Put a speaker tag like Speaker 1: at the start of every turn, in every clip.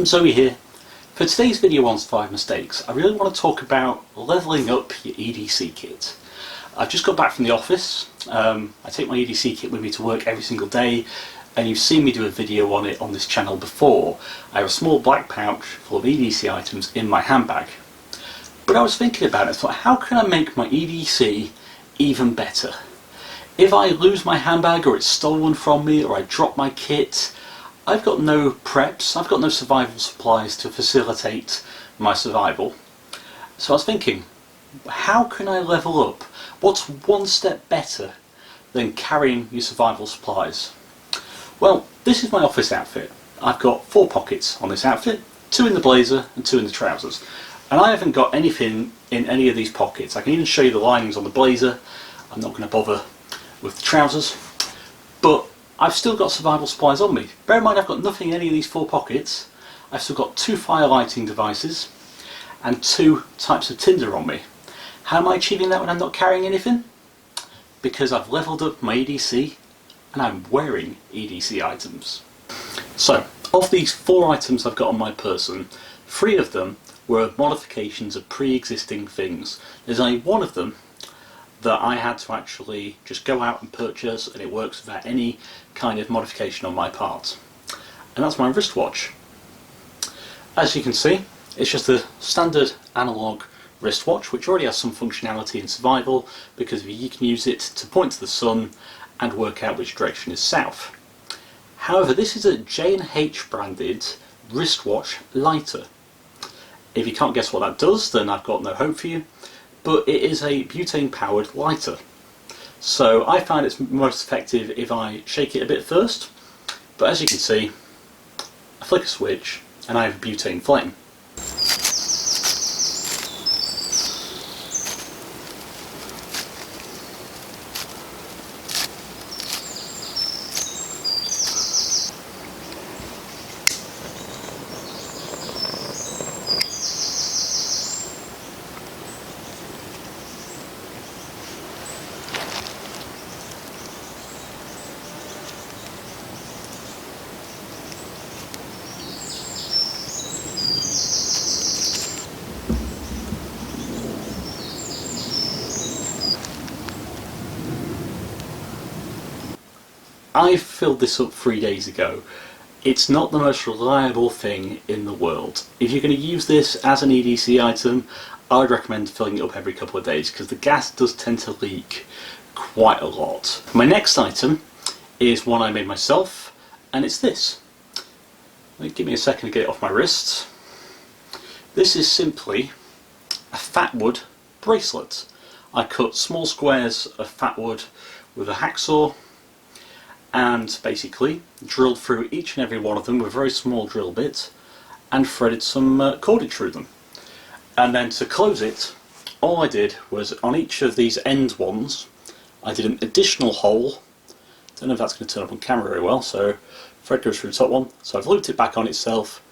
Speaker 1: Zoe here. For today's video on 5 mistakes, I really want to talk about levelling up your EDC kit. I've just got back from the office. I take my EDC kit with me to work every single day, and you've seen me do a video on it on this channel before. I have a small black pouch full of EDC items in my handbag. But I was thinking about it, I thought, how can I make my EDC even better? If I lose my handbag, or it's stolen from me, or I drop my kit, I've got no preps, I've got no survival supplies to facilitate my survival. So I was thinking, how can I level up? What's one step better than carrying your survival supplies? Well, this is my office outfit. I've got 4 pockets on this outfit, 2 in the blazer and 2 in the trousers. And I haven't got anything in any of these pockets. I can even show you the linings on the blazer. I'm not going to bother with the trousers. But I've still got survival supplies on me. Bear in mind, I've got nothing in any of these 4 pockets. I've still got 2 fire lighting devices and 2 types of tinder on me. How am I achieving that when I'm not carrying anything? Because I've leveled up my EDC and I'm wearing EDC items. So, of these 4 items I've got on my person, 3 of them were modifications of pre-existing things. There's only one of them that I had to actually just go out and purchase, and it works without any kind of modification on my part. And that's my wristwatch. As you can see, it's just a standard analog wristwatch, which already has some functionality in survival, because you can use it to point to the sun and work out which direction is south. However, this is a J&H branded wristwatch lighter. If you can't guess what that does, then I've got no hope for you. But it is a butane powered lighter. So I find it's most effective if I shake it a bit first, but as you can see, I flick a switch and I have a butane flame. I filled this up 3 days ago. It's not the most reliable thing in the world. If you're going to use this as an EDC item, I would recommend filling it up every couple of days, because the gas does tend to leak quite a lot. My next item is one I made myself, and it's this. Give me a second to get it off my wrist. This is simply a fat wood bracelet. I cut small squares of fat wood with a hacksaw, and basically drilled through each and every one of them with a very small drill bit and threaded some cordage through them. And then to close it, all I did was on each of these end ones I did an additional hole. Don't know if that's going to turn up on camera very well, so thread goes through the top one, so I've looped it back on itself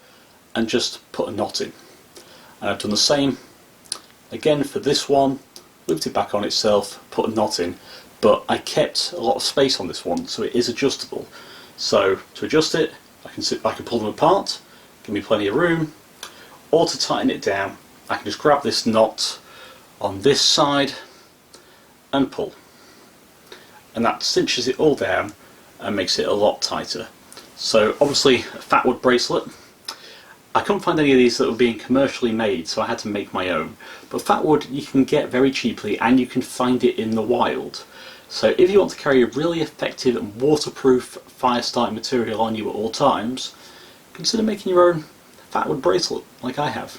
Speaker 1: and just put a knot in. And I've done the same again for this one, looped it back on itself, put a knot in. But I kept a lot of space on this one, so it is adjustable. So to adjust it, I can pull them apart, give me plenty of room, or to tighten it down, I can just grab this knot on this side and pull. And that cinches it all down and makes it a lot tighter. So obviously a fat wood bracelet. I couldn't find any of these that were being commercially made, so I had to make my own. But fat wood you can get very cheaply, and you can find it in the wild. So if you want to carry a really effective and waterproof fire starting material on you at all times, consider making your own fat wood bracelet like I have.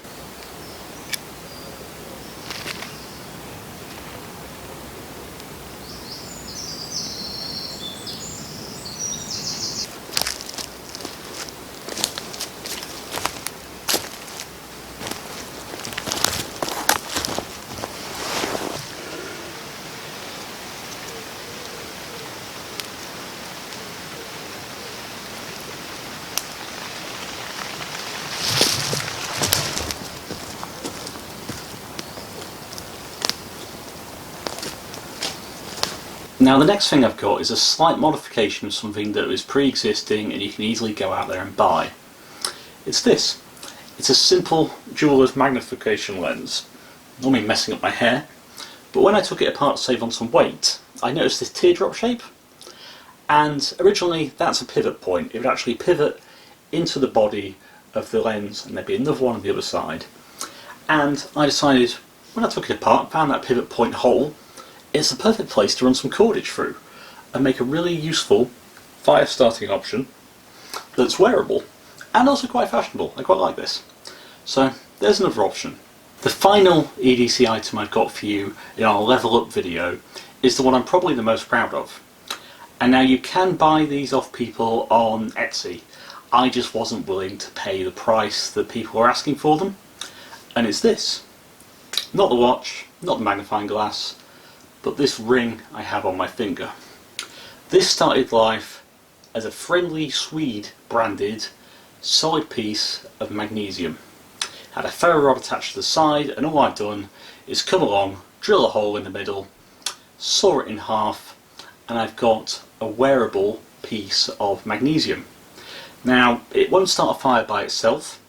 Speaker 1: Now the next thing I've got is a slight modification of something that was pre-existing and you can easily go out there and buy. It's this. It's a simple jeweler's magnification lens, normally messing up my hair, but when I took it apart to save on some weight, I noticed this teardrop shape, and originally that's a pivot point. It would actually pivot into the body of the lens and there'd be another one on the other side. And I decided, when I took it apart, found that pivot point hole, it's the perfect place to run some cordage through and make a really useful fire starting option that's wearable and also quite fashionable. I quite like this. So there's another option. The final EDC item I've got for you in our level up video is the one I'm probably the most proud of. And now you can buy these off people on Etsy. I just wasn't willing to pay the price that people were asking for them. And it's this. Not the watch, not the magnifying glass, but this ring I have on my finger. This started life as a friendly Swede branded solid piece of magnesium. Had a ferro rod attached to the side, and all I've done is come along, drill a hole in the middle, saw it in half, and I've got a wearable piece of magnesium. Now, it won't start a fire by itself,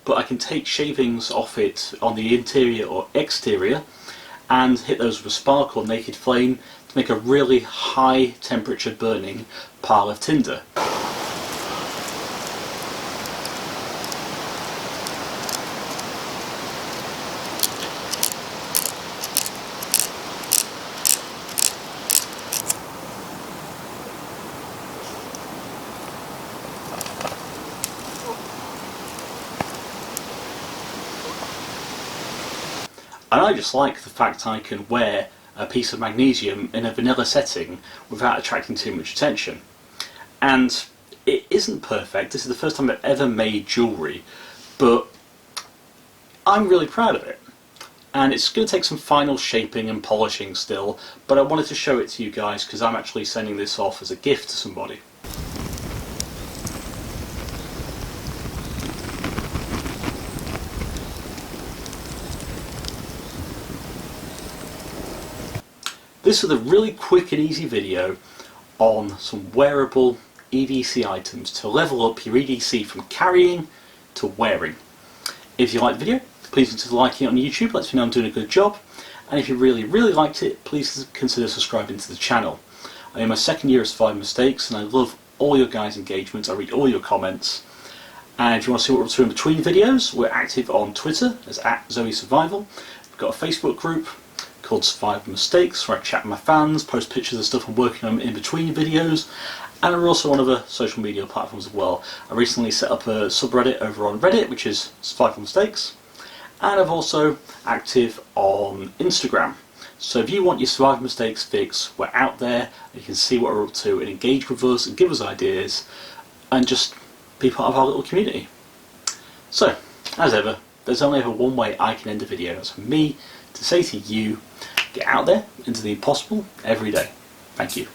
Speaker 1: but I can take shavings off it on the interior or exterior and hit those with a spark or naked flame to make a really high temperature burning pile of tinder. And I just like the fact I can wear a piece of magnesium in a vanilla setting without attracting too much attention. And it isn't perfect. This is the first time I've ever made jewellery, but I'm really proud of it. And it's going to take some final shaping and polishing still, but I wanted to show it to you guys because I'm actually sending this off as a gift to somebody. This is a really quick and easy video on some wearable EDC items to level up your EDC from carrying to wearing. If you liked the video, please consider liking it on YouTube, lets me know I'm doing a good job. And if you really liked it, please consider subscribing to the channel. I'm in my second year of 5 Mistakes and I love all your guys' engagements, I read all your comments. And if you want to see what we're up to in between videos, we're active on Twitter as @ZoeSurvival. We've got a Facebook group called 5 Mistakes where I chat with my fans, post pictures of stuff I'm working on in between videos, and we're also on other social media platforms as well. I recently set up a subreddit over on Reddit, which is 5 Mistakes, and I'm also active on Instagram. So if you want your survival mistakes fix, we're out there, and you can see what we're up to and engage with us and give us ideas and just be part of our little community. So, as ever, there's only ever one way I can end a video. That's for me to say to you, get out there into the impossible every day. Thank you.